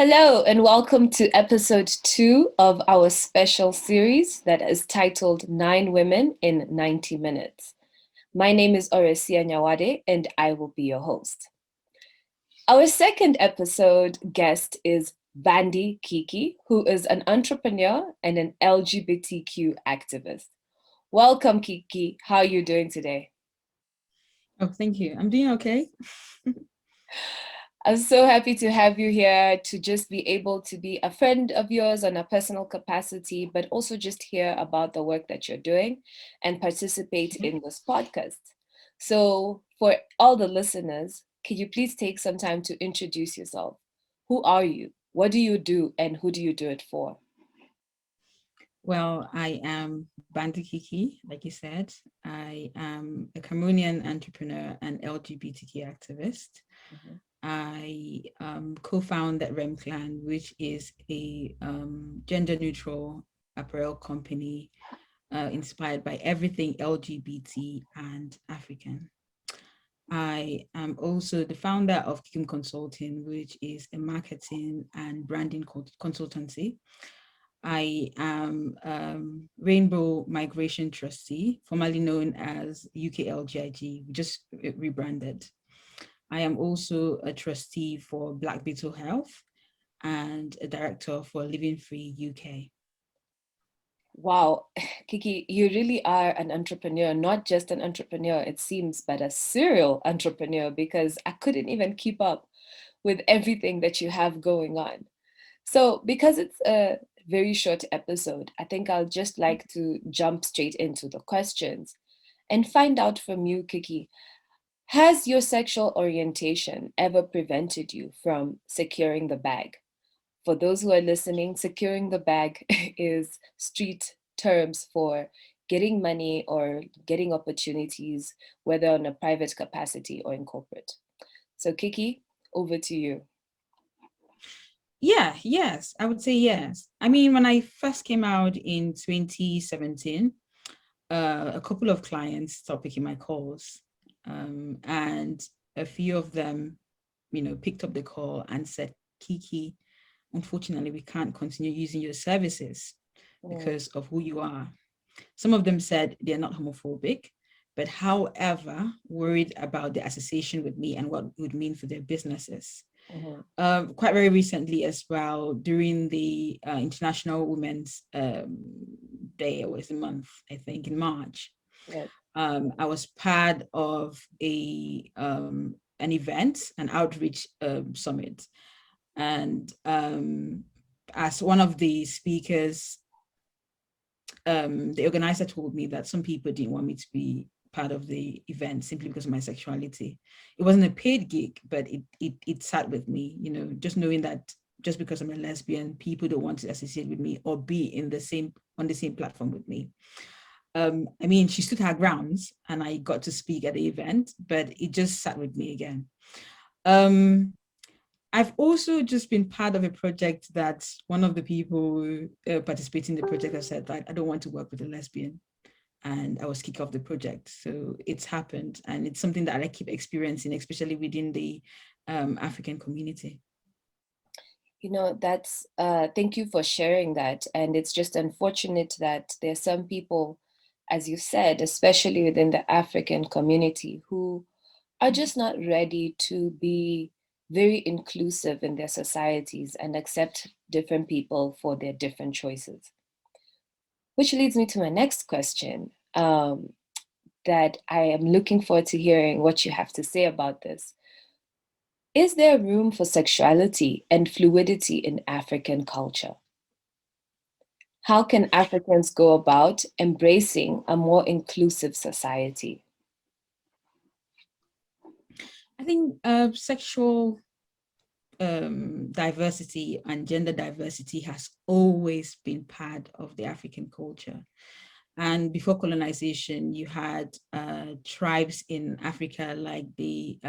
Hello, and welcome to episode 2 of our special series that is titled 9 Women in 90 Minutes. My name is Oresia Nyawade, and I will be your host. Our second episode guest is Bandy Kiki, who is an entrepreneur and an LGBTQ activist. Welcome, Kiki. How are you doing today? Oh, thank you. I'm doing okay. I'm so happy to have you here to just be able to be a friend of yours on a personal capacity, but also just hear about the work that you're doing and participate in this podcast. So, for all the listeners, can you please take some time to introduce yourself? Who are you? What do you do? And who do you do it for? Well, I am Bandy Kiki, like you said. I am a Cameroonian entrepreneur and LGBTQ activist. Mm-hmm. I co-founded Rem Clan, which is a gender-neutral apparel company inspired by everything LGBT and African. I am also the founder of Kikum Consulting, which is a marketing and branding consultancy. I am Rainbow Migration Trustee, formerly known as UKLGIG, just rebranded. I am also a trustee for Black Beetle Health and a director for Living Free UK. Wow, Kiki, you really are an entrepreneur, not just an entrepreneur, it seems, but a serial entrepreneur because I couldn't even keep up with everything that you have going on. So, because it's a very short episode, I think I'll just like to jump straight into the questions and find out from you, Kiki. Has your sexual orientation ever prevented you from securing the bag? For those who are listening, securing the bag is street terms for getting money or getting opportunities, whether on a private capacity or in corporate. So, Kiki, over to you. Yes, I would say yes. I mean, when I first came out in 2017, a couple of clients stopped picking my calls, and a few of them, picked up the call and said, Kiki, unfortunately, we can't continue using your services Mm, because of who you are. Some of them said they're not homophobic, but however, worried about the association with me and what it would mean for their businesses. mhm. Quite very recently as well, during the International Women's Day, it was a month, I think, in March. Yes. I was part of an event, an outreach summit, and as one of the speakers, the organizer told me that some people didn't want me to be part of the event simply because of my sexuality. It wasn't a paid gig, but it sat with me, just knowing that just because I'm a lesbian, people don't want to associate with me or be on the same platform with me. I mean, she stood her grounds and I got to speak at the event, but it just sat with me again. Um, I've also just been part of a project that one of the people participating in the project has said that I don't want to work with a lesbian, and I was kicked off the project. So it's happened, and it's something that I keep experiencing, especially within the African community. Thank you for sharing that. And it's just unfortunate that there are some people, as you said, especially within the African community, who are just not ready to be very inclusive in their societies and accept different people for their different choices. Which leads me to my next question, that I am looking forward to hearing what you have to say about this. Is there room for sexuality and fluidity in African culture? How can Africans go about embracing a more inclusive society? I think sexual diversity and gender diversity has always been part of the African culture. And before colonization, you had tribes in Africa like the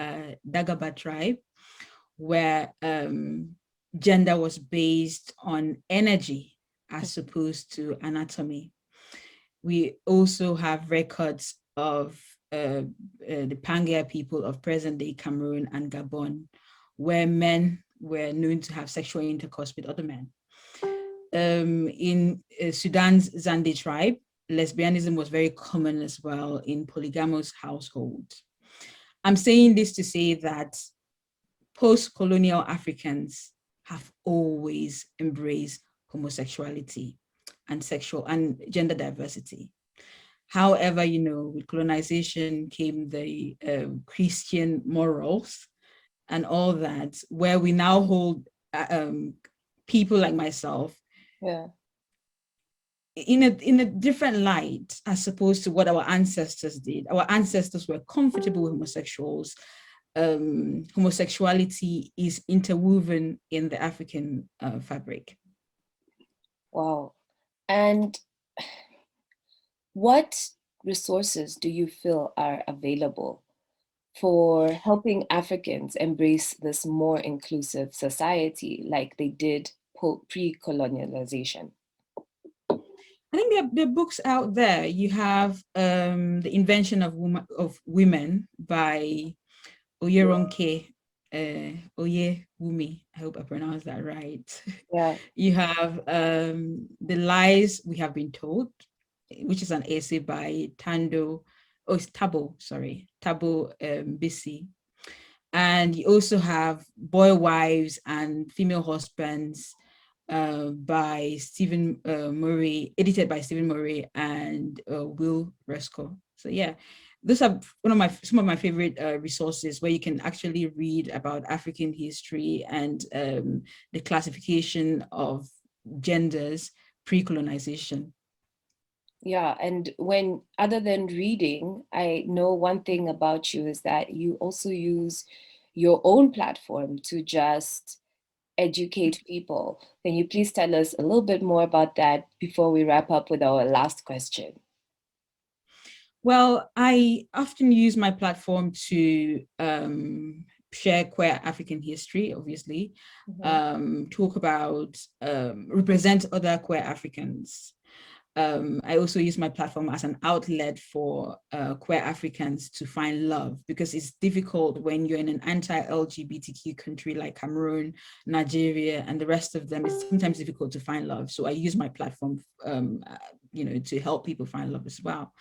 Dagaba tribe, where gender was based on energy as opposed to anatomy. We also have records of the Pangea people of present day Cameroon and Gabon, where men were known to have sexual intercourse with other men. In Sudan's Zande tribe, lesbianism was very common as well in polygamous households. I'm saying this to say that post-colonial Africans have always embraced homosexuality and sexual and gender diversity. However, with colonization came the Christian morals and all that, where we now hold people like myself Yeah. in a different light as opposed to what our ancestors did. Our ancestors were comfortable with homosexuals. Homosexuality is interwoven in the African fabric. Wow. And what resources do you feel are available for helping Africans embrace this more inclusive society like they did pre-colonialization? I think there are books out there. You have The Invention of Women by Oyeronke Oye Wumi. I hope I pronounced that right. Yeah. You have The Lies We Have Been Told, which is an essay by Tabo Bisi. And you also have Boy Wives and Female Husbands by Stephen Murray, edited by Stephen Murray and Will Resco. So yeah, those are some of my favorite resources where you can actually read about African history and the classification of genders pre-colonization. Yeah, and when other than reading, I know one thing about you is that you also use your own platform to just educate people. Can you please tell us a little bit more about that before we wrap up with our last question? Well, I often use my platform to share queer African history, obviously, talk about, represent other queer Africans. I also use my platform as an outlet for queer Africans to find love, because it's difficult when you're in an anti-LGBTQ country like Cameroon, Nigeria, and the rest of them. It's sometimes difficult to find love. So I use my platform, to help people find love as well.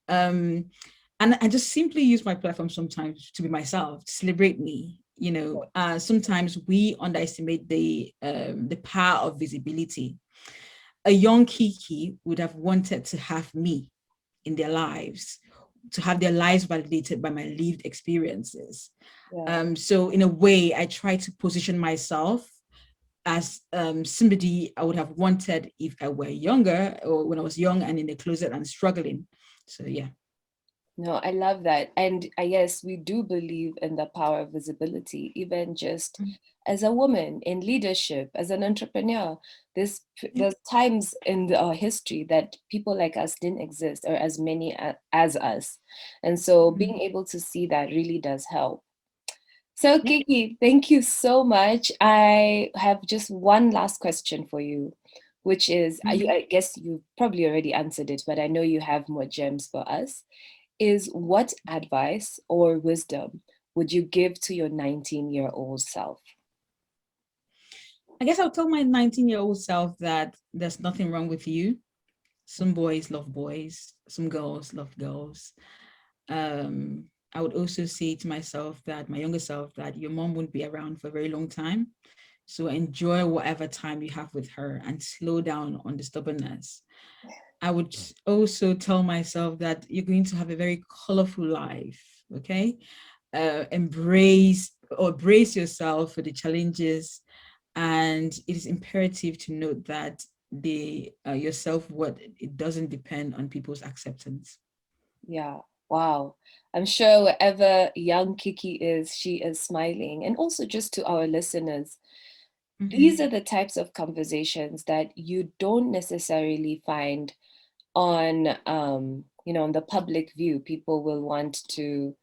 And I just simply use my platform sometimes to be myself, to celebrate me. Sometimes we underestimate the power of visibility. A young Kiki would have wanted to have me in their lives, to have their lives validated by my lived experiences. Yeah. So in a way, I try to position myself as somebody I would have wanted if I were younger, or when I was young and in the closet and struggling. So yeah. No, I love that. And yes, we do believe in the power of visibility, even just as a woman in leadership, as an entrepreneur. There's times in our history that people like us didn't exist, or as many as us. And so being able to see that really does help. So Kiki, thank you so much. I have just one last question for you, which is, I guess you probably already answered it, but I know you have more gems for us. Is what advice or wisdom would you give to your 19-year-old self? I guess I'll tell my 19-year-old self that there's nothing wrong with you. Some boys love boys, some girls love girls. I would also say to myself, that my younger self, that your mom won't be around for a very long time. So enjoy whatever time you have with her and slow down on the stubbornness. I would also tell myself that you're going to have a very colorful life, okay? Brace yourself for the challenges. And it is imperative to note that your self-worth, it doesn't depend on people's acceptance. Yeah, wow. I'm sure wherever young Kiki is, she is smiling. And also just to our listeners, these are the types of conversations that you don't necessarily find on, on the public view. People will want to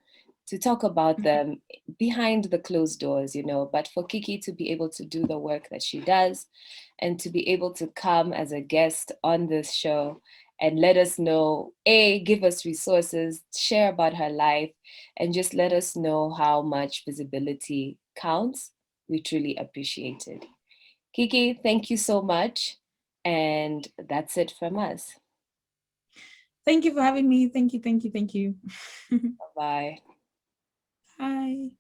talk about them behind the closed doors, but for Kiki to be able to do the work that she does and to be able to come as a guest on this show and let us know, give us resources, share about her life, and just let us know how much visibility counts. We truly appreciate it. Kiki, thank you so much. And that's it from us. Thank you for having me. Thank you, thank you, thank you. Bye. Bye.